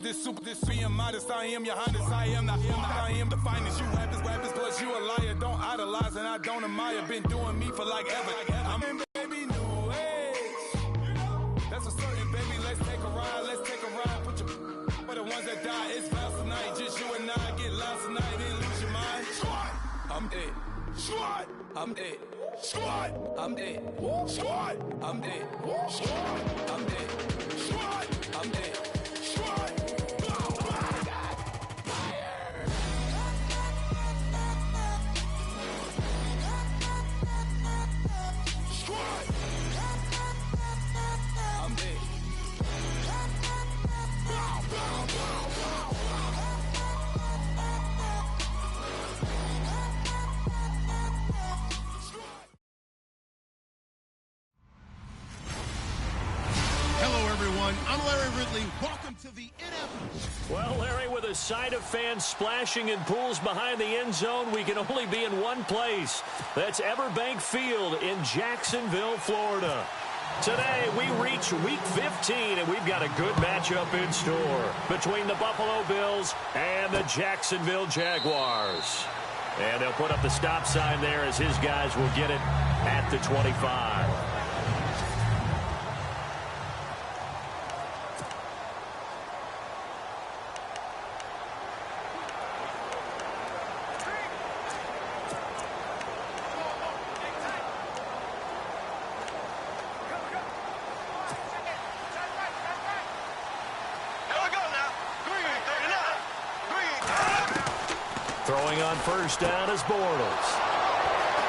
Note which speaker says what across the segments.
Speaker 1: this being modest. I am your highness. I am the finest. You weapons, plus you a liar. Don't idolize and I don't admire. Been doing me for like ever. I'm in baby new age. That's a certain baby. Let's take a ride. Put your for the ones that die. It's vows tonight. Just you and I get lost tonight. Then lose your mind. I'm dead. I'm dead. I'm dead. I'm dead. I'm dead. I'm dead.
Speaker 2: I'm Larry Ridley. Welcome to the NFL.
Speaker 3: Well, Larry, with a side of fans splashing in pools behind the end zone, we can only be in one place. That's Everbank Field in Jacksonville, Florida. Today, we reach Week 15, and we've got a good matchup in store between the Buffalo Bills and the Jacksonville Jaguars. And they'll put up the stop sign there as his guys will get it at the 25. Throwing on first down is Bortles.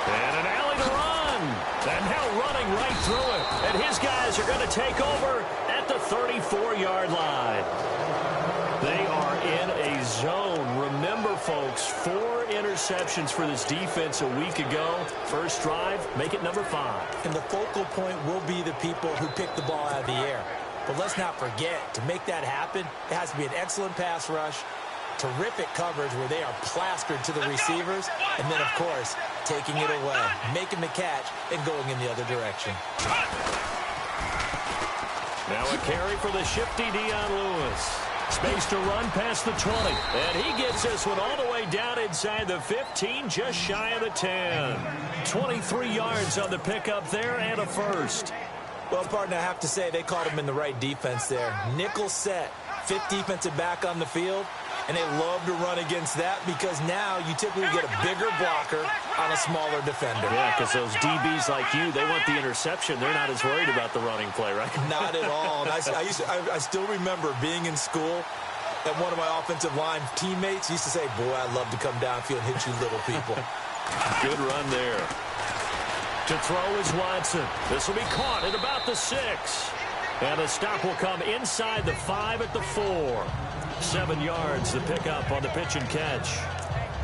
Speaker 3: And an alley to run. And now running right through it. And his guys are going to take over at the 34-yard line. They are in a zone. Remember, folks, 4 interceptions for this defense a week ago. First drive, make it number 5.
Speaker 4: And the focal point will be the people who pick the ball out of the air. But let's not forget, to make that happen, it has to be an excellent pass rush, terrific coverage where they are plastered to the receivers, and then, of course, taking it away, making the catch, and going in the other direction.
Speaker 3: Now a carry for the shifty Dion Lewis. Space to run past the 20. And he gets this one all the way down inside the 15, just shy of the 10. 23 yards on the pickup there and a first.
Speaker 4: Well, partner, I have to say they caught him in the right defense there. Nickel set, 5th defensive back on the field. And they love to run against that because now you typically get a bigger blocker on a smaller defender.
Speaker 3: Yeah, because those DBs like you, they want the interception. They're not as worried about the running play, right?
Speaker 4: Not at all. And I still remember being in school, and one of my offensive line teammates used to say, boy, I'd love to come downfield and hit you little people.
Speaker 3: Good run there. To throw is Watson. This will be caught at about the 6. And the stop will come inside the 5 at the 4. 7 yards, the pickup on the pitch and catch.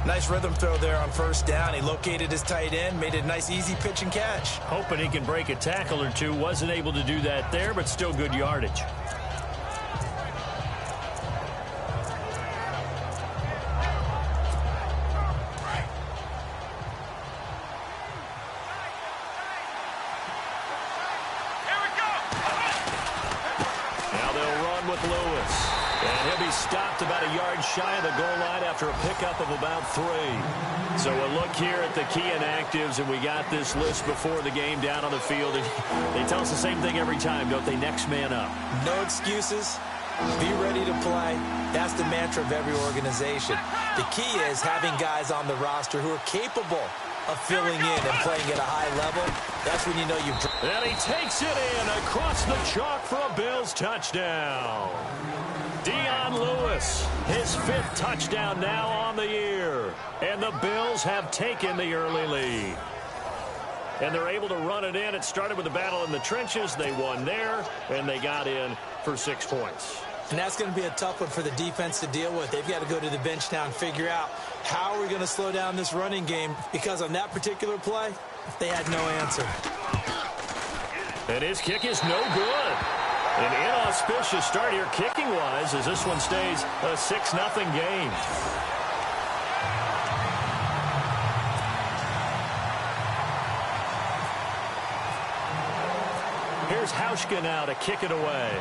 Speaker 4: Nice rhythm throw there on first down. He located his tight end, made it a nice, easy pitch and catch.
Speaker 3: Hoping he can break a tackle or two. Wasn't able to do that there, but still good yardage. Now they'll run with Lewis. And he'll be stopped about a yard shy of the goal line after a pickup of about 3. So a look here at the key inactives, and we got this list before the game down on the field. And they tell us the same thing every time, don't they? Next man up.
Speaker 4: No excuses. Be ready to play. That's the mantra of every organization. The key is having guys on the roster who are capable of filling in and playing at a high level. That's when you know you've...
Speaker 3: And he takes it in across the chalk for a Bills touchdown. Dion Lewis, his 5th touchdown now on the year. And the Bills have taken the early lead. And they're able to run it in. It started with a battle in the trenches. They won there, and they got in for 6 points.
Speaker 4: And that's going to be a tough one for the defense to deal with. They've got to go to the bench now and figure out how are we going to slow down this running game, because on that particular play, they had no answer.
Speaker 3: And his kick is no good. An inauspicious start here kicking-wise as this one stays a 6-0 game. Here's Hauschka now to kick it away.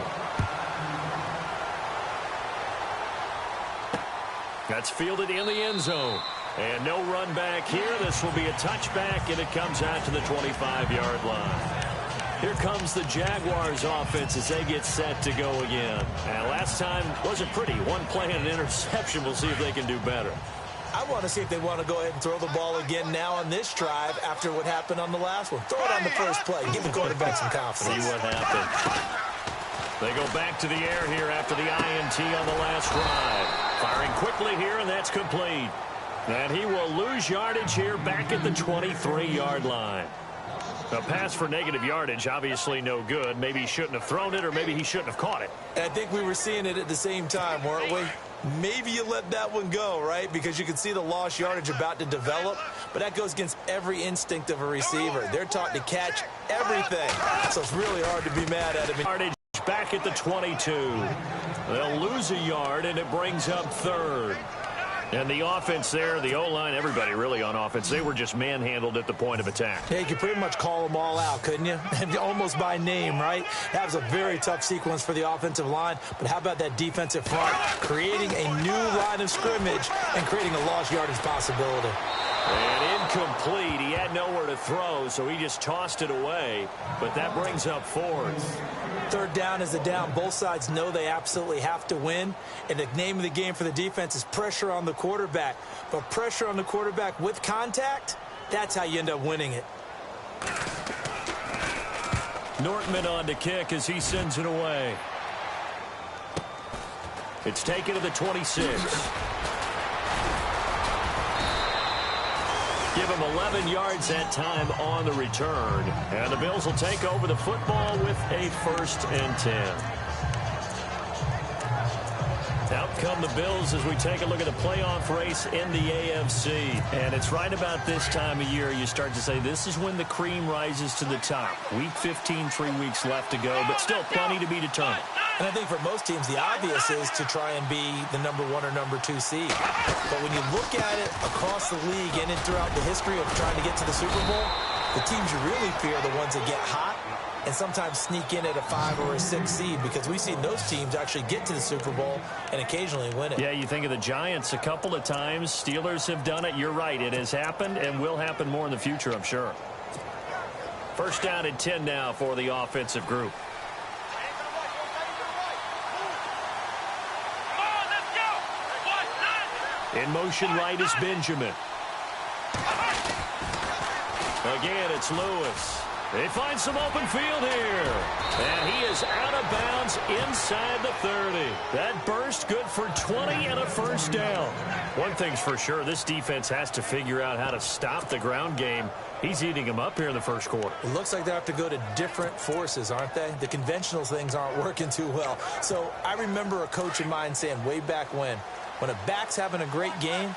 Speaker 3: That's fielded in the end zone. And no run back here. This will be a touchback, and it comes out to the 25-yard line. Here comes the Jaguars offense as they get set to go again. And last time wasn't pretty. One play and an interception. We'll see if they can do better.
Speaker 4: I want to see if they want to go ahead and throw the ball again now on this drive after what happened on the last one. Throw it on the first play. Give the quarterback some confidence.
Speaker 3: See what happened. They go back to the air here after the INT on the last drive. Firing quickly here, and that's complete. And he will lose yardage here back at the 23-yard line. A pass for negative yardage, obviously no good. Maybe he shouldn't have thrown it, or maybe he shouldn't have caught it.
Speaker 4: And I think we were seeing it at the same time, weren't we? Maybe you let that one go, right? Because you can see the lost yardage about to develop. But that goes against every instinct of a receiver. They're taught to catch everything. So it's really hard to be mad at him.
Speaker 3: Yardage back at the 22. They'll lose a yard, and it brings up third. And the offense there, the O-line, everybody really on offense, they were just manhandled at the point of attack.
Speaker 4: Yeah, you could pretty much call them all out, couldn't you? Almost by name, right? That was a very tough sequence for the offensive line. But how about that defensive front? Creating a new line of scrimmage and creating a lost yardage possibility.
Speaker 3: And incomplete. He had nowhere to throw, so he just tossed it away. But that brings up fourth.
Speaker 4: Third down is the down. Both sides know they absolutely have to win. And the name of the game for the defense is pressure on the quarterback. But pressure on the quarterback with contact, that's how you end up winning it.
Speaker 3: Nortman on to kick as he sends it away. It's taken to the 26. Give him 11 yards that time on the return. And the Bills will take over the football with a 1st and 10. Out come the Bills as we take a look at the playoff race in the AFC. And it's right about this time of year you start to say this is when the cream rises to the top. Week 15, 3 weeks left to go, but still plenty to be determined.
Speaker 4: And I think for most teams, the obvious is to try and be the number 1 or number 2 seed. But when you look at it across the league and throughout the history of trying to get to the Super Bowl, the teams you really fear are the ones that get hot and sometimes sneak in at a 5 or a 6 seed, because we've seen those teams actually get to the Super Bowl and occasionally win it.
Speaker 3: Yeah, you think of the Giants a couple of times. Steelers have done it. You're right. It has happened and will happen more in the future, I'm sure. 1st down and 10 now for the offensive group. In motion right is Benjamin. Again, it's Lewis. They find some open field here. And he is out of bounds inside the 30. That burst good for 20 and a 1st down. One thing's for sure, this defense has to figure out how to stop the ground game. He's eating them up here in the 1st quarter.
Speaker 4: It looks like they have to go to different forces, aren't they? The conventional things aren't working too well. So I remember a coach of mine saying way back when a back's having a great game,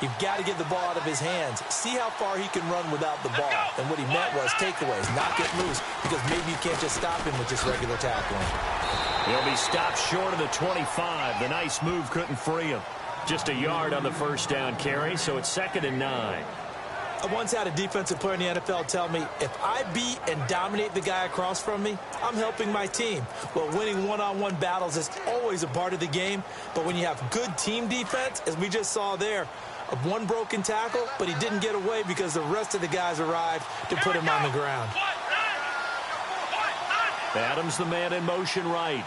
Speaker 4: you've got to get the ball out of his hands. See how far he can run without the ball. And what he meant was takeaways, not get loose, because maybe you can't just stop him with just regular tackling.
Speaker 3: He'll be stopped short of the 25. The nice move couldn't free him. Just a yard on the 1st down carry, so it's 2nd and 9.
Speaker 4: I once had a defensive player in the NFL tell me, if I beat and dominate the guy across from me, I'm helping my team. Well, winning one-on-one battles is always a part of the game, but when you have good team defense, as we just saw there, one broken tackle, but he didn't get away because the rest of the guys arrived to put him on the ground.
Speaker 3: Adams the man in motion right.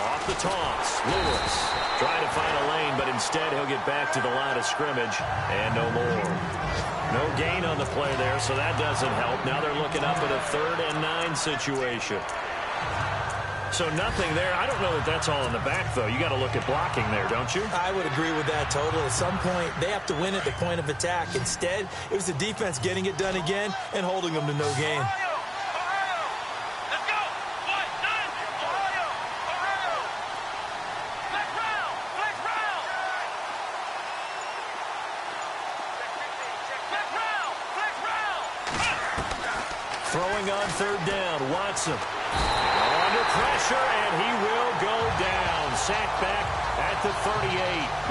Speaker 3: Off the toss, Lewis. Trying to find a lane, but instead he'll get back to the line of scrimmage, and no more. No gain on the play there, so that doesn't help. Now they're looking up at a 3rd and 9 situation. So nothing there. I don't know that that's all in the back, though. You got to look at blocking there, don't you?
Speaker 4: I would agree with that totally. At some point, they have to win at the point of attack. Instead, it was the defense getting it done again and holding them to no gain.
Speaker 3: Throwing on 3rd down, Watson. Under pressure, and he will go down. Sacked back at the 38.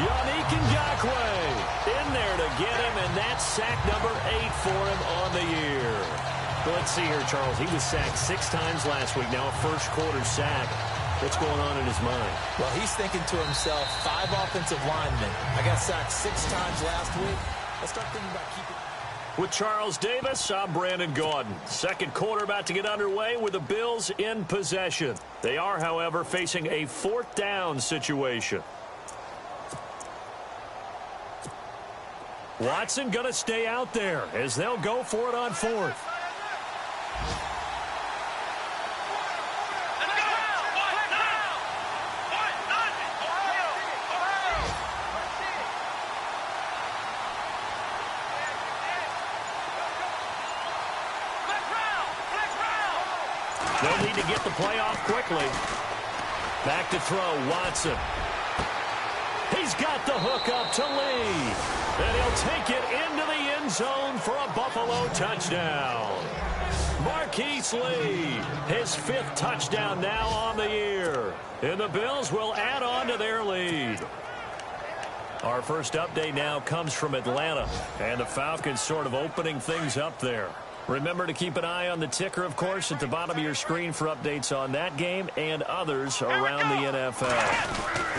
Speaker 3: Yannick Ngakoue in there to get him, and that's sack number 8 for him on the year. Let's see here, Charles. He was sacked 6 times last week. Now a 1st quarter sack. What's going on in his mind?
Speaker 4: Well, he's thinking to himself, 5 offensive linemen. I got sacked 6 times last week. Let's start thinking about keeping...
Speaker 3: With Charles Davis, I'm Brandon Gaudin. Second quarter about to get underway with the Bills in possession. They are, however, facing a 4th down situation. Watson going to stay out there as they'll go for it on 4th. They'll need to get the play off quickly. Back to throw, Watson. He's got the hook up to Lee. And he'll take it into the end zone for a Buffalo touchdown. Marquise Lee, his 5th touchdown now on the year. And the Bills will add on to their lead. Our first update now comes from Atlanta. And the Falcons sort of opening things up there. Remember to keep an eye on the ticker, of course, at the bottom of your screen for updates on that game and others around the NFL.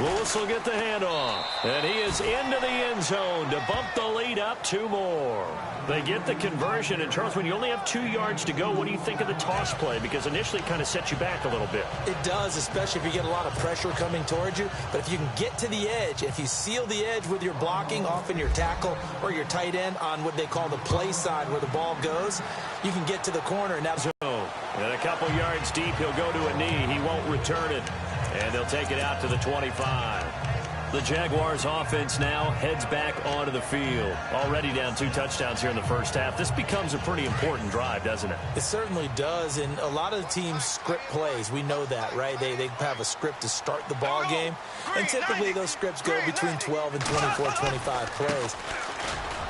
Speaker 3: Lewis will get the handoff, and he is into the end zone to bump the lead up 2 more. They get the conversion, and Charles, when you only have 2 yards to go, what do you think of the toss play? Because initially it kind of sets you back a little bit.
Speaker 4: It does, especially if you get a lot of pressure coming towards you. But if you can get to the edge, if you seal the edge with your blocking, often your tackle or your tight end on what they call the play side where the ball goes, you can get to the corner. And that's
Speaker 3: and a couple yards deep, he'll go to a knee. He won't return it, and they'll take it out to the 25. The Jaguars offense now heads back onto the field. Already down 2 touchdowns here in the first half. This becomes a pretty important drive, doesn't it?
Speaker 4: It certainly does, and a lot of the teams script plays. We know that, right? They have a script to start the ball game, and typically those scripts go between 12 and 24, 25 plays.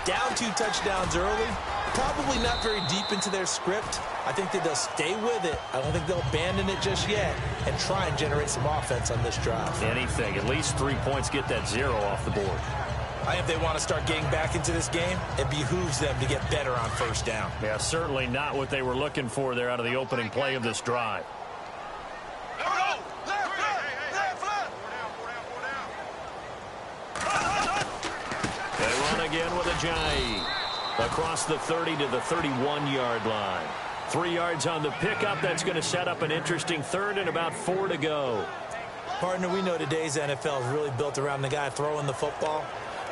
Speaker 4: Down 2 touchdowns early, probably not very deep into their script. I think that they'll stay with it. I don't think they'll abandon it just yet and try and generate some offense on this drive.
Speaker 3: Anything. At least 3 points, get that 0 off the board.
Speaker 4: I think if they want to start getting back into this game, it behooves them to get better on first down.
Speaker 3: Yeah, certainly not what they were looking for there out of the opening play of this drive. They run again with Ajayi. Across the 30 to the 31-yard line. 3 yards on the pickup. That's going to set up an interesting 3rd and about 4 to go.
Speaker 4: Partner, we know today's NFL is really built around the guy throwing the football.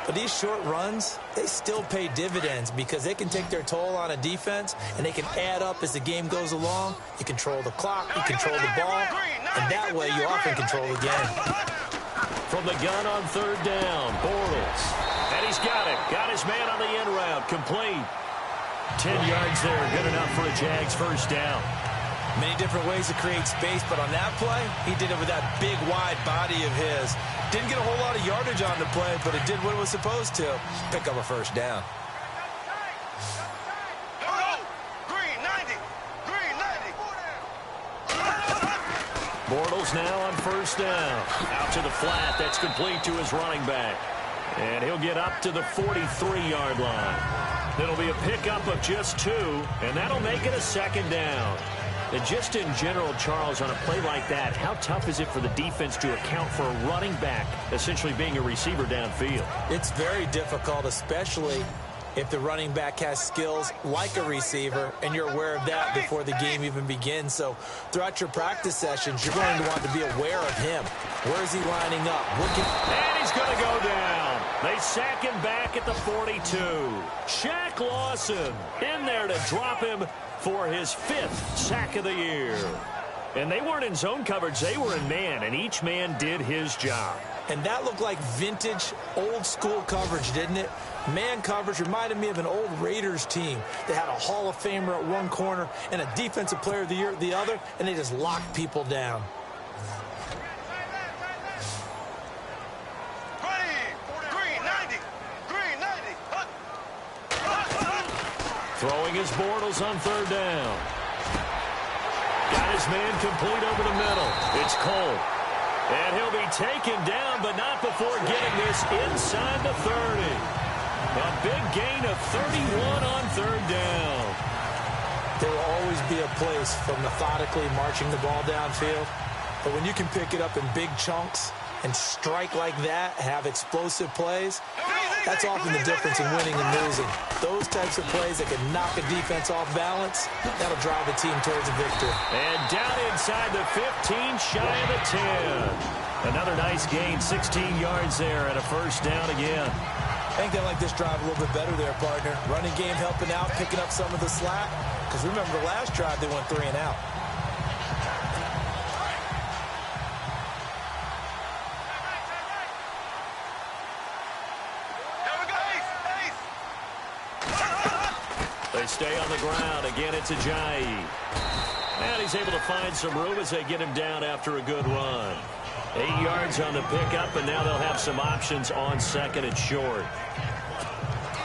Speaker 4: But these short runs, they still pay dividends because they can take their toll on a defense and they can add up as the game goes along. You control the clock, you control the ball, and that way you often control the game.
Speaker 3: From the gun on 3rd down, Bortles. And he's got it. Got his man on the end route. Complete. 10 yards there. Good enough for a Jags first down.
Speaker 4: Many different ways to create space, but on that play, he did it with that big, wide body of his. Didn't get a whole lot of yardage on the play, but it did what it was supposed to. Pick up a first down.
Speaker 3: Bortles now on first down. Out to the flat. That's complete to his running back. And he'll get up to the 43-yard line. It'll be a pickup of just 2, and that'll make it a 2nd down. And just in general, Charles, on a play like that, how tough is it for the defense to account for a running back essentially being a receiver downfield?
Speaker 4: It's very difficult, especially if the running back has skills like a receiver, and you're aware of that before the game even begins. So throughout your practice sessions, you're going to want to be aware of him. Where is he lining up?
Speaker 3: And he's going to go down. They sack him back at the 42. Shaq Lawson in there to drop him for his 5th sack of the year. And they weren't in zone coverage. They were in man, and each man did his job.
Speaker 4: And that looked like vintage, old-school coverage, didn't it? Man coverage reminded me of an old Raiders team. They had a Hall of Famer at one corner and a Defensive Player of the Year at the other, and they just locked people down.
Speaker 3: Throwing his Bortles on 3rd down. Got his man complete over the middle. It's Cole. And he'll be taken down, but not before getting this inside the 30. A big gain of 31 on 3rd down.
Speaker 4: There will always be a place for methodically marching the ball downfield But when you can pick it up in big chunks and strike like that, have explosive plays, that's often the difference in winning and losing. Those types of plays that can knock a defense off balance, that'll drive a team towards a victory.
Speaker 3: And down inside the 15, shy of the 10. Another nice gain, 16 yards there, and a first down again.
Speaker 4: I think they like this drive a little bit better there, partner. Running game helping out, picking up some of the slack. Because remember, the last drive they went 3 and out.
Speaker 3: They stay on the ground. Again, it's Ajayi. And he's able to find some room as they get him down after a good run. 8 yards on the pickup, and now they'll have some options on second and short.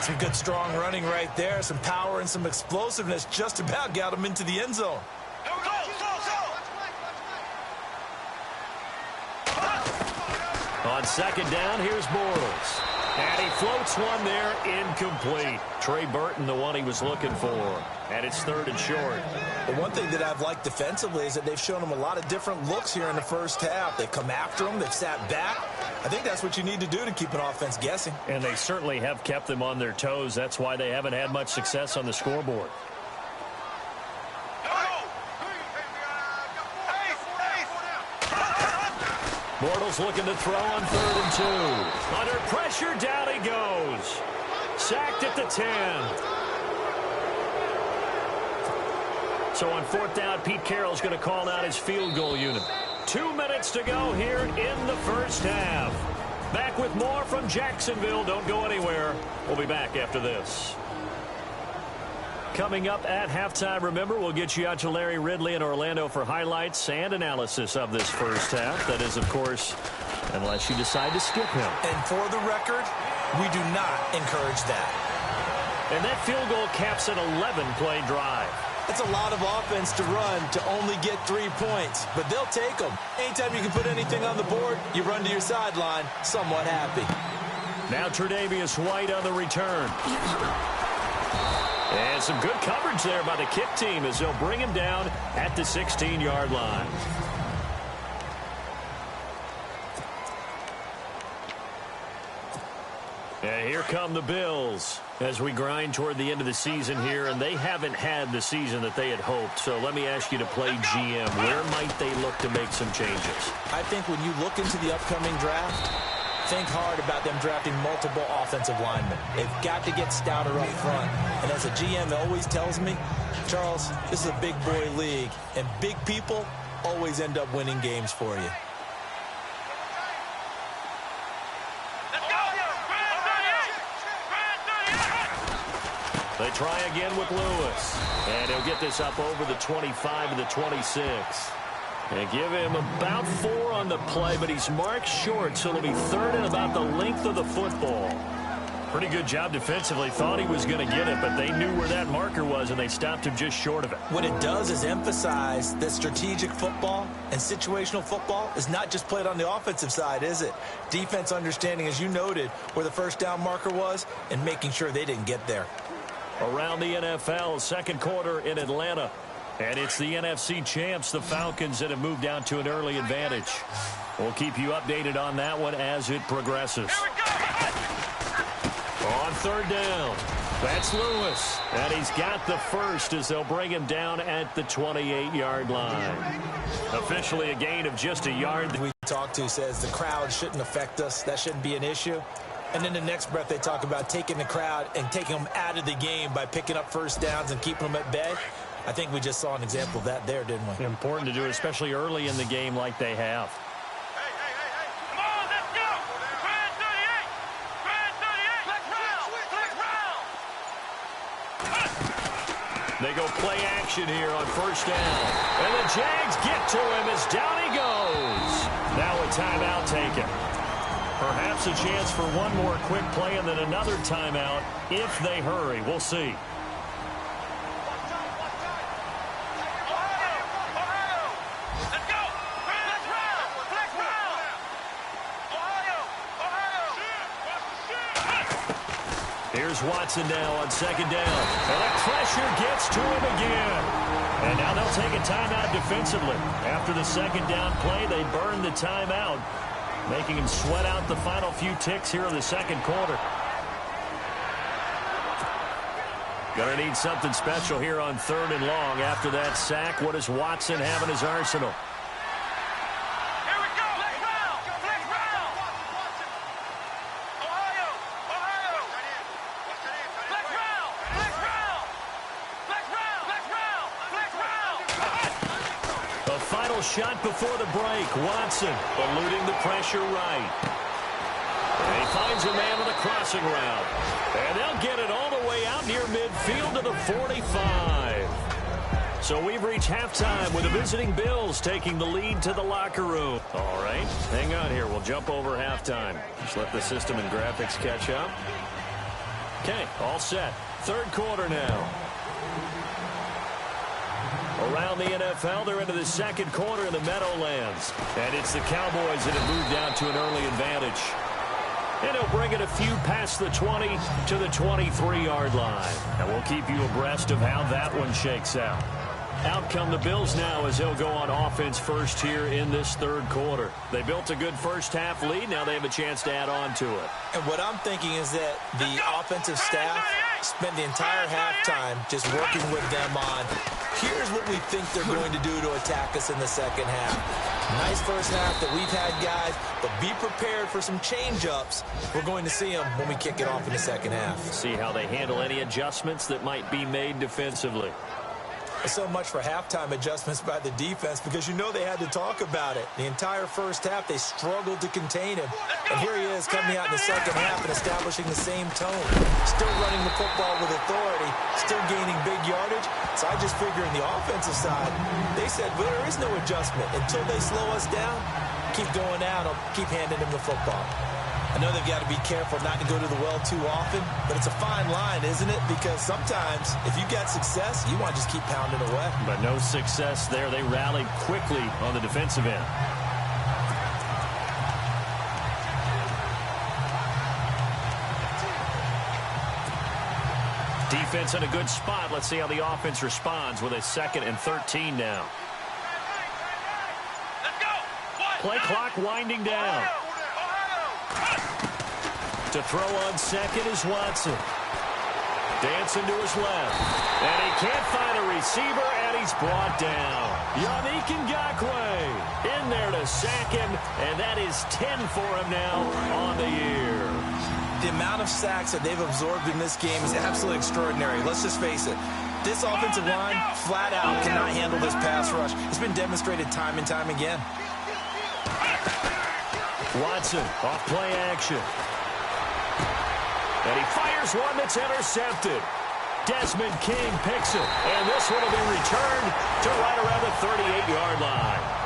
Speaker 4: Some good, strong running right there. Some power and some explosiveness. Just about got him into the end zone.
Speaker 3: On second down, here's Bortles. And he floats one there, incomplete. Trey Burton, the one he was looking for. And it's third and short.
Speaker 4: The one thing that I've liked defensively is that they've shown him a lot of different looks here in the first half. They've come after him. They've sat back. I think that's what you need to do to keep an offense guessing.
Speaker 3: And they certainly have kept them on their toes. That's why they haven't had much success on the scoreboard. Bortles looking to throw on 3rd and 2. Under pressure, down he goes. Sacked at the 10. So on 4th down, Pete Carroll's going to call out his field goal unit. 2 minutes to go here in the first half. Back with more from Jacksonville. Don't go anywhere. We'll be back after this. Coming up at halftime, remember, we'll get you out to Larry Ridley in Orlando for highlights and analysis of this first half. That is, of course, unless you decide to skip him.
Speaker 4: And for the record, we do not encourage that.
Speaker 3: And that field goal caps an 11-play drive.
Speaker 4: It's a lot of offense to run to only get 3 points, but they'll take them. Anytime you can put anything on the board, you run to your sideline somewhat happy.
Speaker 3: Now Tre'Davious White on the return. And some good coverage there by the kick team as they'll bring him down at the 16-yard line. And here come the Bills as we grind toward the end of the season here, and they haven't had the season that they had hoped. So let me ask you to play GM. Where might they look to make some changes?
Speaker 4: I think when you look into the upcoming draft, think hard about them drafting multiple offensive linemen. They've got to get stouter up front. And as a GM always tells me, Charles, this is a big boy league, and big people always end up winning games for you.
Speaker 3: They try again with Lewis. And he'll get this up over the 25 to the 26. And give him about 4 on the play, but he's marked short, so it'll be 3rd and about the length of the football. Pretty good job defensively. Thought he was going to get it, but they knew where that marker was, and they stopped him just short of it.
Speaker 4: What it does is emphasize that strategic football and situational football is not just played on the offensive side, is it? Defense understanding, as you noted, where the first down marker was and making sure they didn't get there.
Speaker 3: Around the NFL, second quarter in Atlanta. And it's the NFC champs, the Falcons, that have moved down to an early advantage. We'll keep you updated on that one as it progresses. On 3rd down, that's Lewis. And he's got the first as they'll bring him down at the 28-yard line. Officially a gain of just a yard.
Speaker 4: We talked to says the crowd shouldn't affect us. That shouldn't be an issue. And then the next breath they talk about taking the crowd and taking them out of the game by picking up first downs and keeping them at bay. I think we just saw an example of that there, didn't we?
Speaker 3: Important to do, especially early in the game like they have.
Speaker 5: Hey. Come on, let's go. Brand 38. Let's round.
Speaker 3: They go play action here on first down. And the Jags get to him as down he goes. Now a timeout taken. Perhaps a chance for one more quick play and then another timeout if they hurry. We'll see. Here's Watson now on second down. And that pressure gets to him again. And now they'll take a timeout defensively. After the second down play, they burn the timeout, making him sweat out the final few ticks here in the second quarter. Gonna need something special here on 3rd and long. After that sack, what does Watson have in his arsenal?
Speaker 5: Here we go. Let's round. Let's round. Ohio. Ohio. Let's round. Let's round. Let's round. Let's round. Let's round.
Speaker 3: A final shot before the break. Watson eluding the pressure right. And he finds a man on the crossing route. And they'll get it all the way out near midfield to the 45. So we've reached halftime with the visiting Bills taking the lead to the locker room. All right, hang on here. We'll jump over halftime. Just let the system and graphics catch up. Okay, all set. Third quarter now. Around the NFL, they're into the second quarter in the Meadowlands. And it's the Cowboys that have moved out to an early advantage. And he'll bring it a few past the 20 to the 23-yard line. And we'll keep you abreast of how that one shakes out. Out come the Bills now as they'll go on offense first here in this third quarter. They built a good first-half lead. Now they have a chance to add on to it.
Speaker 4: And what I'm thinking is that the offensive staff spent the entire halftime just working with them on, here's what we think they're going to do to attack us in the second half. Nice first half that we've had, guys, but be prepared for some change-ups. We're going to see them when we kick it off in the second half.
Speaker 3: See how they handle any adjustments that might be made defensively.
Speaker 4: So much for halftime adjustments by the defense because you know they had to talk about it. The entire first half, they struggled to contain him. And here he is coming out in the second half and establishing the same tone. Still running the football with authority, still gaining big yardage. So I just figure in the offensive side, they said, well, there is no adjustment. Until they slow us down, keep going out, I'll keep handing them the football. I know they've got to be careful not to go to the well too often, but it's a fine line, isn't it? Because sometimes if you got success, you want to just keep pounding away.
Speaker 3: But no success there. They rallied quickly on the defensive end. Defense in a good spot. Let's see how the offense responds with a 2nd and 13 now.
Speaker 5: Let's go.
Speaker 3: Play clock winding down. To throw on second is Watson. Dancing to his left. And he can't find a receiver, and he's brought down. Yannick Ngakoue in there to sack him, and that is 10 for him now on the year.
Speaker 4: The amount of sacks that they've absorbed in this game is absolutely extraordinary. Let's just face it. This offensive line, flat out, cannot handle this pass rush. It's been demonstrated time and time again.
Speaker 3: Watson off play action. And he fires one that's intercepted. Desmond King picks it. And this one will be returned to right around the 38-yard line.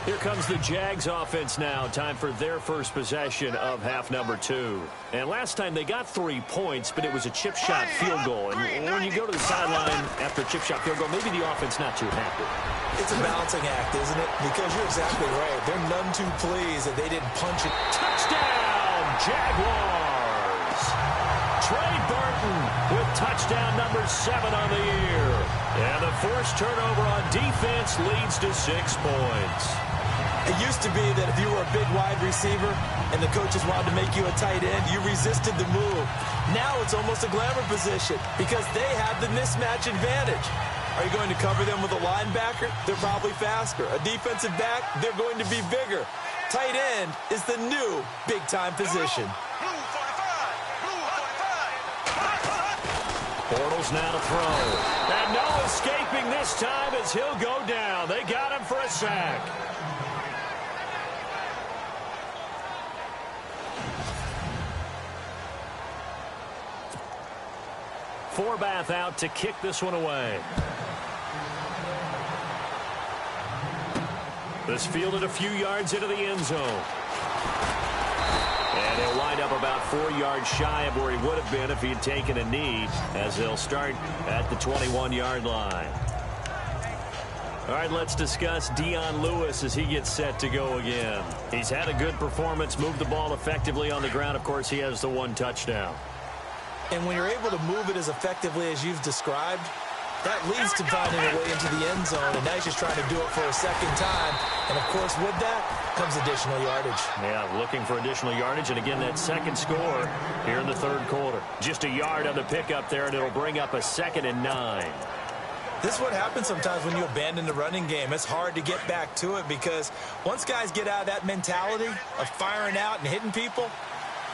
Speaker 3: Here comes the Jags offense now. Time for their first possession of half number 2. And last time they got 3 points, but it was a chip shot field goal. And when you go to the sideline after a chip shot field goal, maybe the offense not too happy.
Speaker 4: It's a balancing act, isn't it? Because you're exactly right. They're none too pleased that they didn't punch it.
Speaker 3: Touchdown, Jaguars! Trey Burton with touchdown number 7 on the year. And the first turnover on defense leads to 6 points.
Speaker 4: It used to be that if you were a big wide receiver and the coaches wanted to make you a tight end, you resisted the move. Now it's almost a glamour position because they have the mismatch advantage. Are you going to cover them with a linebacker? They're probably faster. A defensive back? They're going to be bigger. Tight end is the new big-time position.
Speaker 3: Bortles now to throw. And no escaping this time as he'll go down. They got him for a sack. Forbath out to kick this one away. This fielded a few yards into the end zone. And he'll wind up about 4 yards shy of where he would have been if he had taken a knee, as he'll start at the 21-yard line. All right, let's discuss Dion Lewis as he gets set to go again. He's had a good performance, moved the ball effectively on the ground. Of course, he has the 1 touchdown.
Speaker 4: And when you're able to move it as effectively as you've described, that leads to finding a way into the end zone, and now he's just trying to do it for a second time. And, of course, with that comes additional yardage.
Speaker 3: Yeah, looking for additional yardage, and again, that second score here in the third quarter. Just a yard on the pickup there, and it'll bring up a 2nd and 9.
Speaker 4: This is what happens sometimes when you abandon the running game. It's hard to get back to it because once guys get out of that mentality of firing out and hitting people,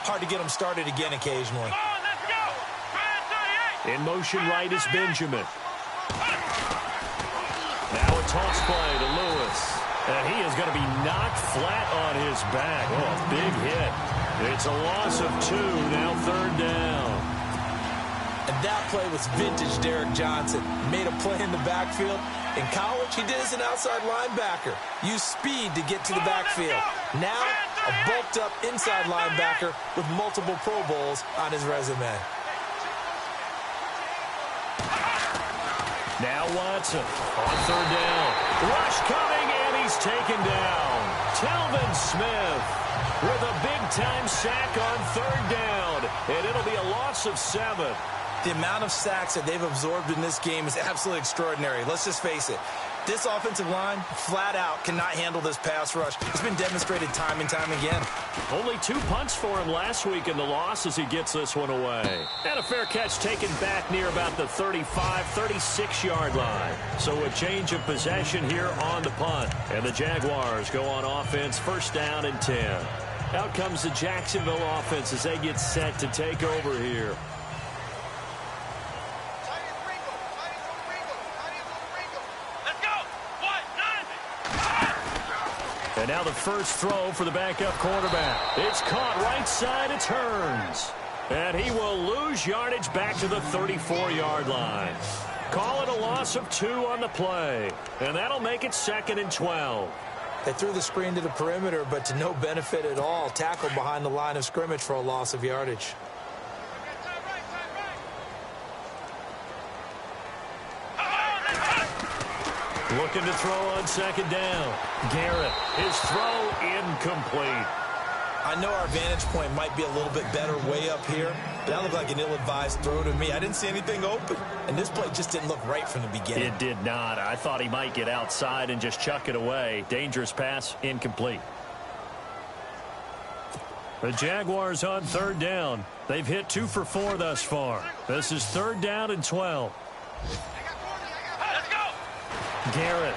Speaker 4: hard to get them started again occasionally.
Speaker 5: Come on, let's go. Try
Speaker 3: In motion right is Benjamin. Now a toss play to Lewis. And he is going to be knocked flat on his back. Oh, a big hit. It's a loss of 2, now 3rd down.
Speaker 4: And that play was vintage Derek Johnson. Made a play in the backfield. In college, he did as an outside linebacker. Used speed to get to the backfield. Now, a bulked-up inside linebacker with multiple Pro Bowls on his resume.
Speaker 3: Now Watson on 3rd down. Rush coming, and he's taken down. Telvin Smith with a big-time sack on 3rd down. And it'll be a loss of 7.
Speaker 4: The amount of sacks that they've absorbed in this game is absolutely extraordinary. Let's just face it. This offensive line, flat out, cannot handle this pass rush. It's been demonstrated time and time again.
Speaker 3: Only 2 punts for him last week in the loss as he gets this one away. And a fair catch taken back near about the 35, 36-yard line. So a change of possession here on the punt. And the Jaguars go on offense, 1st down and 10. Out comes the Jacksonville offense as they get set to take over here. And now the first throw for the backup quarterback. It's caught right side. It turns. And he will lose yardage back to the 34-yard line. Call it a loss of 2 on the play. And that'll make it 2nd and 12.
Speaker 4: They threw the screen to the perimeter, but to no benefit at all. Tackled behind the line of scrimmage for a loss of yardage.
Speaker 3: Looking to throw on 2nd down. Garrett, his throw incomplete.
Speaker 4: I know our vantage point might be a little bit better way up here, but that looked like an ill-advised throw to me. I didn't see anything open, and this play just didn't look right from the beginning.
Speaker 3: It did not. I thought he might get outside and just chuck it away. Dangerous pass, incomplete. The Jaguars on 3rd down. They've hit 2 for 4 thus far. This is 3rd down and 12. Garrett.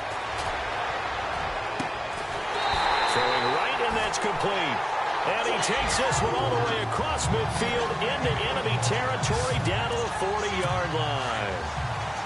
Speaker 3: Throwing right, and that's complete. And he takes this one all the way across midfield into enemy territory down to the 40-yard line.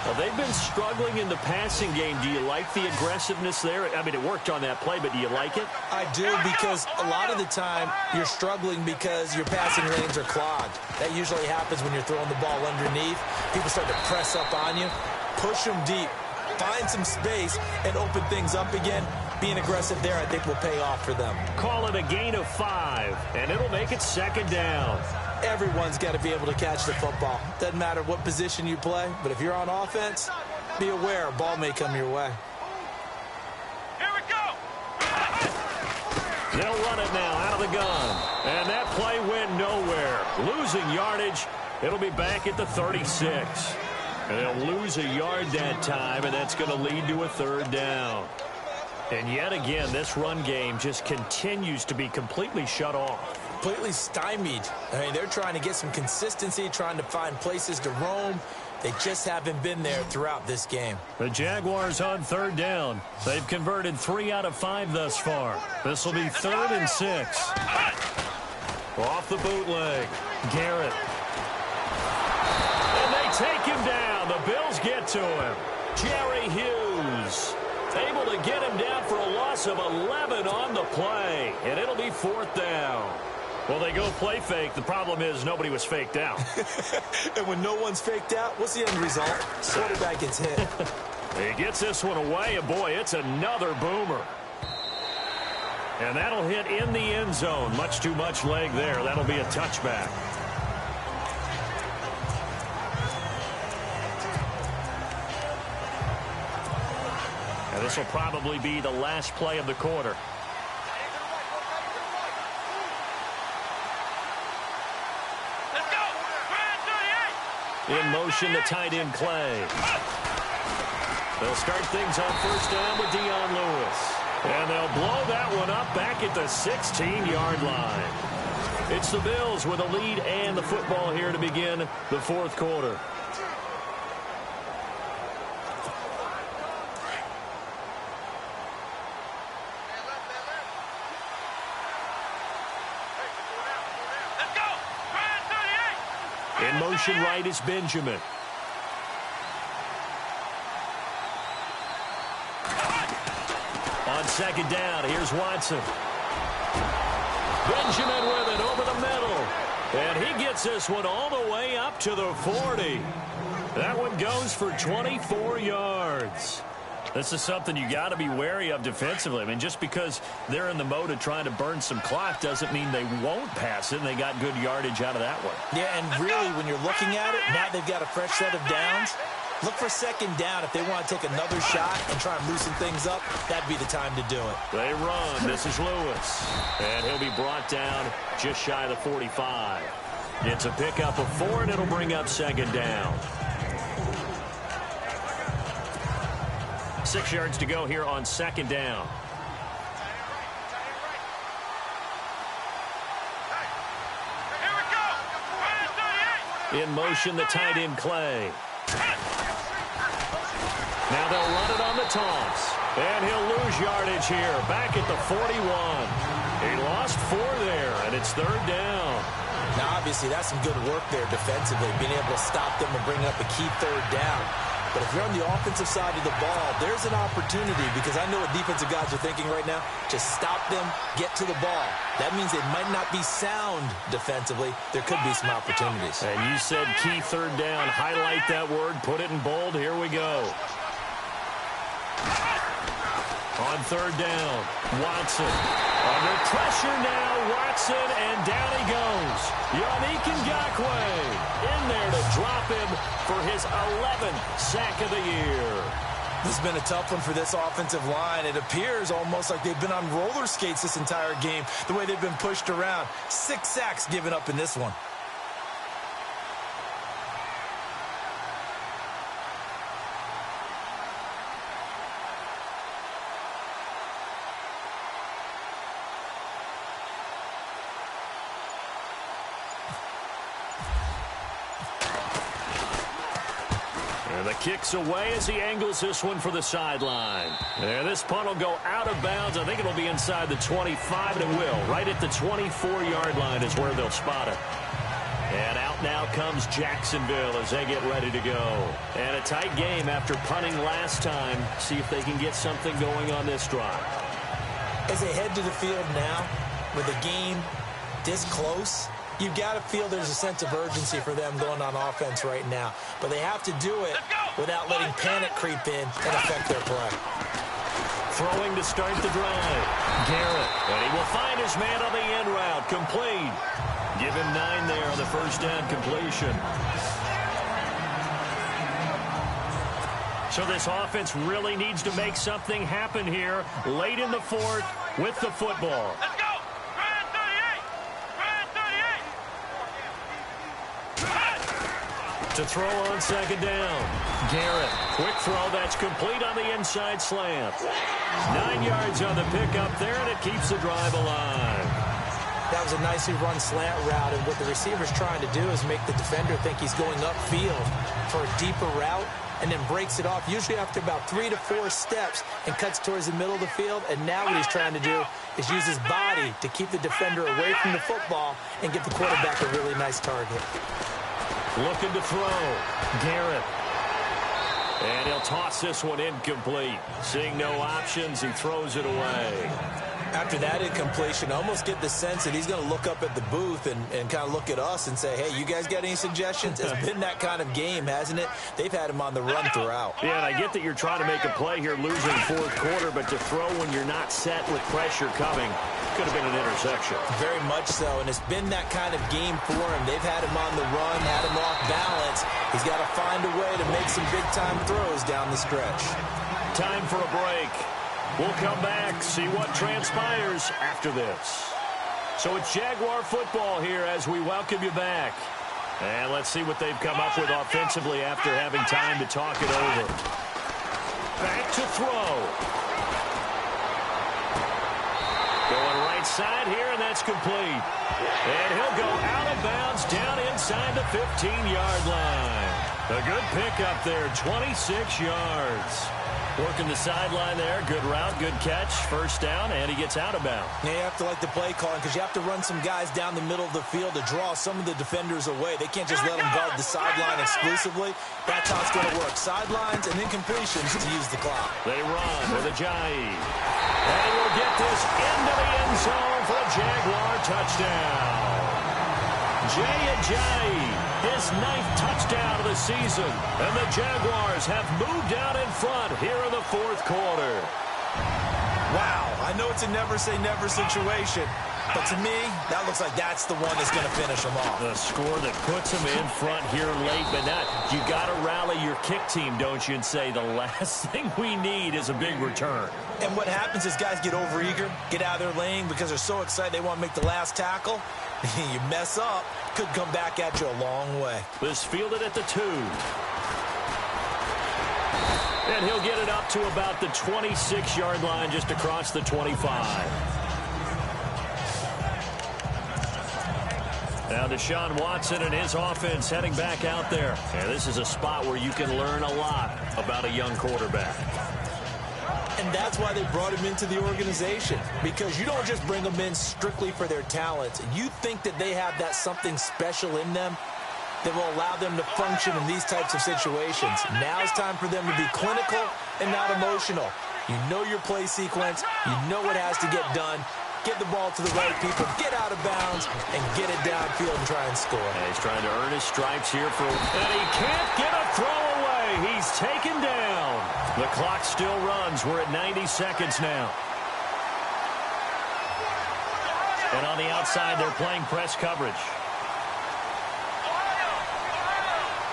Speaker 3: Well, they've been struggling in the passing game. Do you like the aggressiveness there? I mean, it worked on that play, but do you like it?
Speaker 4: I do, because a lot of the time you're struggling because your passing lanes are clogged. That usually happens when you're throwing the ball underneath. People start to press up on you. Push them deep. Find some space and open things up again. Being aggressive there, I think, will pay off for them.
Speaker 3: Call it a gain of 5, and it'll make it 2nd down.
Speaker 4: Everyone's got to be able to catch the football. Doesn't matter what position you play, but if you're on offense, be aware a ball may come your way.
Speaker 5: Here we go.
Speaker 3: They'll run it now out of the gun. And that play went nowhere. Losing yardage. It'll be back at the 36. And they'll lose a yard that time, and that's going to lead to a 3rd down. And yet again, this run game just continues to be completely shut off.
Speaker 4: Completely stymied. I mean, they're trying to get some consistency, trying to find places to roam. They just haven't been there throughout this game.
Speaker 3: The Jaguars on 3rd down. They've converted 3 out of 5 thus far. This will be 3rd and 6. Off the bootleg. Garrett. And they take him down. The Bills get to him. Jerry Hughes able to get him down for a loss of 11 on the play. And it'll be 4th down. Well, they go play fake. The problem is nobody was faked out.
Speaker 4: And when no one's faked out, what's the end result? Quarterback gets hit.
Speaker 3: He gets this one away, and boy, it's another boomer. And that'll hit in the end zone. Much too much leg there. That'll be a touchback. And this will probably be the last play of the quarter.
Speaker 5: Let's go.
Speaker 3: In motion, the tight end Clay. They'll start things on first down with Dion Lewis. And they'll blow that one up back at the 16-yard line. It's the Bills with a lead and the football here to begin the fourth quarter. In motion right is Benjamin. On second down, here's Watson. Benjamin with it over the middle. And he gets this one all the way up to the 40. That one goes for 24 yards. This is something you got to be wary of defensively. I mean, just because they're in the mode of trying to burn some clock doesn't mean they won't pass it, and they got good yardage out of that one.
Speaker 4: Yeah, and really, when you're looking at it, now they've got a fresh set of downs. Look for second down. If they want to take another shot and try and loosen things up, that'd be the time to do it.
Speaker 3: They run. This is Lewis. And he'll be brought down just shy of the 45. It's a pickup of 4, and it'll bring up second down. 6 yards to go here on second down.
Speaker 5: Here we go.
Speaker 3: In motion, the tight end Clay. Now they'll run it on the toss. And he'll lose yardage here, back at the 41. He lost 4 there, and it's third down.
Speaker 4: Now, obviously, that's some good work there defensively, being able to stop them and bring up a key third down. But if you're on the offensive side of the ball, there's an opportunity, because I know what defensive guys are thinking right now. Just stop them, get to the ball. That means they might not be sound defensively. There could be some opportunities.
Speaker 3: And you said key third down. Highlight that word, put it in bold. Here we go. On third down, Watson. Under pressure now, Watson, and down he goes. Yannick Ngakoue in there to drop him for his 11th sack of the year.
Speaker 4: This has been a tough one for this offensive line. It appears almost like they've been on roller skates this entire game, the way they've been pushed around. 6 sacks given up in this one.
Speaker 3: The kick's away as he angles this one for the sideline. And this punt will go out of bounds. I think it'll be inside the 25, and it will. Right at the 24-yard line is where they'll spot it. And out now comes Jacksonville as they get ready to go. And a tight game after punting last time. See if they can get something going on this drive.
Speaker 4: As they head to the field now, with the game this close, you've got to feel there's a sense of urgency for them going on offense right now. But they have to do it without letting panic creep in and affect their play.
Speaker 3: Throwing to start the drive. Garrett. And he will find his man on the end route. Complete. Give him 9 there on the first down completion. So this offense really needs to make something happen here late in the fourth with the football.
Speaker 5: Let's go.
Speaker 3: To throw on second down. Garrett, quick throw, that's complete on the inside slant. 9 yards on the pickup there, and it keeps the drive alive.
Speaker 4: That was a nicely run slant route, and what the receiver's trying to do is make the defender think he's going upfield for a deeper route, and then breaks it off, usually after about 3 to 4 steps, and cuts towards the middle of the field. And now what he's trying to do is use his body to keep the defender away from the football and give the quarterback a really nice target.
Speaker 3: Looking to throw. Garrett. And he'll toss this one incomplete. Seeing no options, he throws it away.
Speaker 4: After that incompletion, I almost get the sense that he's going to look up at the booth and kind of look at us and say, hey, you guys got any suggestions? It's been that kind of game, hasn't it? They've had him on the run throughout.
Speaker 3: Yeah, and I get that you're trying to make a play here, losing fourth quarter, but to throw when you're not set with pressure coming could have been an interception.
Speaker 4: Very much so, and it's been that kind of game for him. They've had him on the run, had him off balance. He's got to find a way to make some big-time throws down the stretch.
Speaker 3: Time for a break. We'll come back, see what transpires after this. So it's Jaguar football here as we welcome you back. And let's see what they've come up with offensively after having time to talk it over. Back to throw. Going right side here, and that's complete. And he'll go out of bounds down inside the 15-yard line. A good pickup there, 26 yards. Working the sideline there. Good route, good catch. First down, and he gets out of bounds.
Speaker 4: Yeah, you have to like the play calling because you have to run some guys down the middle of the field to draw some of the defenders away. They can't just let them guard the sideline exclusively. That's how it's going to work. Sidelines and incompletions to use the clock.
Speaker 3: They run with Ajayi. And we'll get this into the end zone for a Jaguar touchdown. Jay Ajayi, his 9th touchdown of the season. And the Jaguars have moved out in front here in the fourth quarter.
Speaker 4: Wow, I know it's a never-say-never situation, but to me, that looks like that's the one that's going to finish them off.
Speaker 3: The score that puts them in front here late, but not. You got to rally your kick team, don't you, and say the last thing we need is a big return.
Speaker 4: And what happens is guys get overeager, get out of their lane because they're so excited they want to make the last tackle. You mess up, could come back at you a long way.
Speaker 3: This fielded at the 2. And he'll get it up to about the 26-yard line just across the 25. Now Deshaun Watson and his offense heading back out there. And this is a spot where you can learn a lot about a young quarterback.
Speaker 4: And that's why they brought him into the organization, because you don't just bring them in strictly for their talents. You think that they have that something special in them that will allow them to function in these types of situations. Now it's time for them to be clinical and not emotional. You know your play sequence. You know what has to get done. Get the ball to the right people, get out of bounds, and get it downfield and try and score.
Speaker 3: And he's trying to earn his stripes here for... And he can't get a throw away. He's taken down. The clock still runs. We're at 90 seconds now. And on the outside, they're playing press coverage.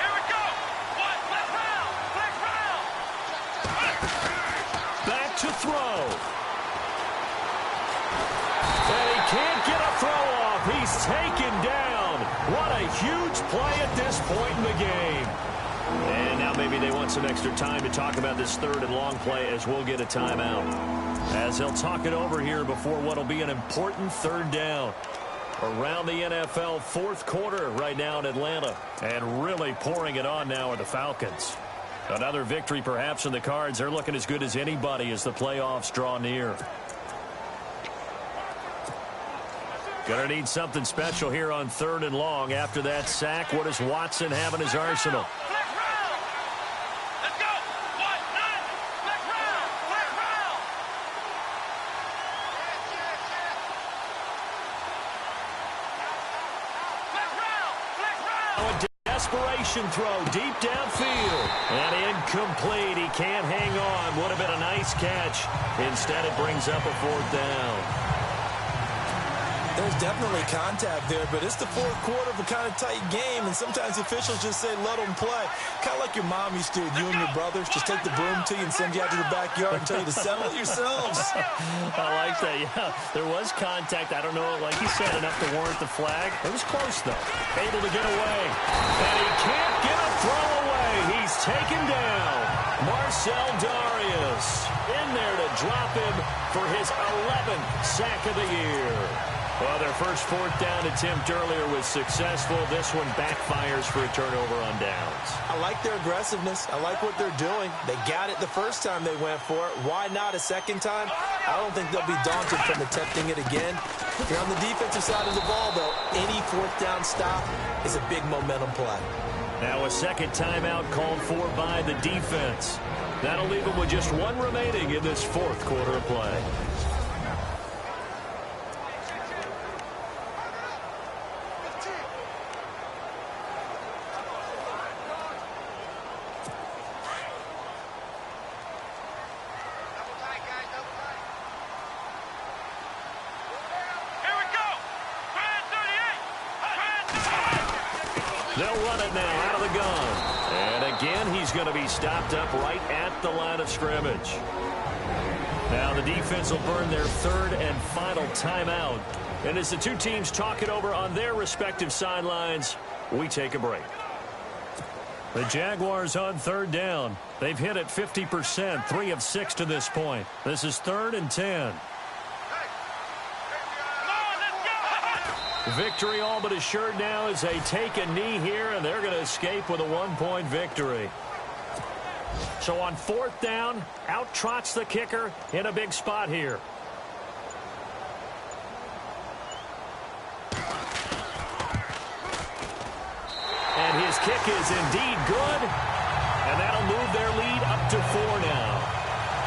Speaker 5: Here we go. Flex round.
Speaker 3: Back to throw. And he can't get a throw off. He's taken down. What a huge play at this point in the game. And now maybe they want some extra time to talk about this third and long play as we'll get a timeout. As they'll talk it over here before what will be an important third down. Around the NFL fourth quarter right now in Atlanta. And really pouring it on now are the Falcons. Another victory perhaps in the cards. They're looking as good as anybody as the playoffs draw near. Gonna need something special here on third and long. After that sack, what does Watson have in his arsenal?
Speaker 5: Flex round. Let's go. 1, 9. Flex round. Flex round. Flex round. Flex round.
Speaker 3: A desperation throw deep downfield. And incomplete. He can't hang on. Would have been a nice catch. Instead, it brings up a fourth down.
Speaker 4: There's definitely contact there, but it's the fourth quarter of a kind of tight game, and sometimes officials just say, let them play. Kind of like your mom used to, you and your brothers, just take the broom to you and send you out to the backyard and tell you to settle it yourselves.
Speaker 3: I like that, yeah. There was contact. I don't know, like you said, enough to warrant the flag. It was close, though. Able to get away. And he can't get a throw away. He's taken down. Marcel Darius in there to drop him for his 11th sack of the year. Well, their first fourth down attempt earlier was successful. This one backfires for a turnover on downs.
Speaker 4: I like their aggressiveness. I like what they're doing. They got it the first time they went for it. Why not a second time? I don't think they'll be daunted from attempting it again. If you're on the defensive side of the ball, though, any fourth down stop is a big momentum play.
Speaker 3: Now a second timeout called for by the defense. That'll leave them with just one remaining in this fourth quarter of play. They'll run it now out of the gun. And again, he's going to be stopped up right at the line of scrimmage. Now the defense will burn their third and final timeout. And as the two teams talk it over on their respective sidelines, we take a break. The Jaguars on third down. They've hit it 50%, 3 of 6 to this point. This is 3rd and 10. Victory all but assured now as they take a knee here, and they're going to escape with a 1-point victory. So on 4th down, out trots the kicker in a big spot here. And his kick is indeed good, and that'll move their lead up to 4 now.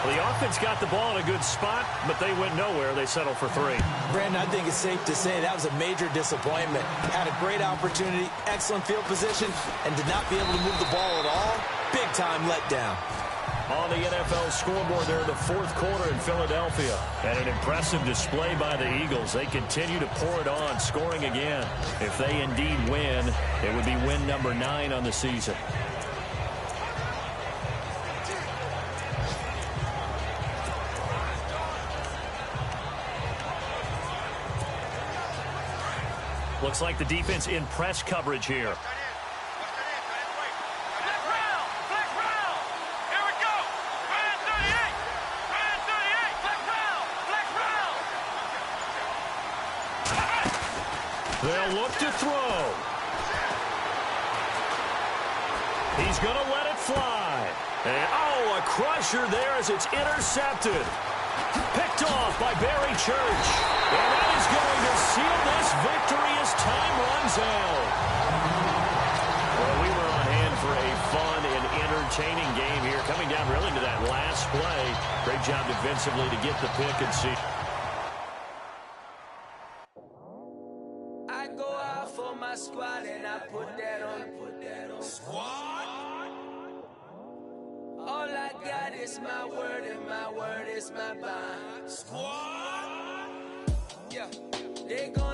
Speaker 3: Well, the offense got the ball in a good spot, but they went nowhere. They settled for 3.
Speaker 4: Brandon, I think it's safe to say that was a major disappointment. Had a great opportunity, excellent field position, and did not be able to move the ball at all. Big-time letdown.
Speaker 3: On the NFL scoreboard there in the 4th quarter in Philadelphia. And an impressive display by the Eagles. They continue to pour it on, scoring again. If they indeed win, it would be win number 9 on the season. Looks like the defense in press coverage here. They'll look to throw. He's going to let it fly. And, oh, a crusher there as it's intercepted. Picked off by Barry Church. And that is going to seal this victory as time runs out. Well, we were on hand for a fun and entertaining game here. Coming down really to that last play. Great job defensively to get the pick and see.
Speaker 6: I go out for my squad and I put that on. Squad? All I got is my word and my word is my bond. Squad? Yeah, they gon'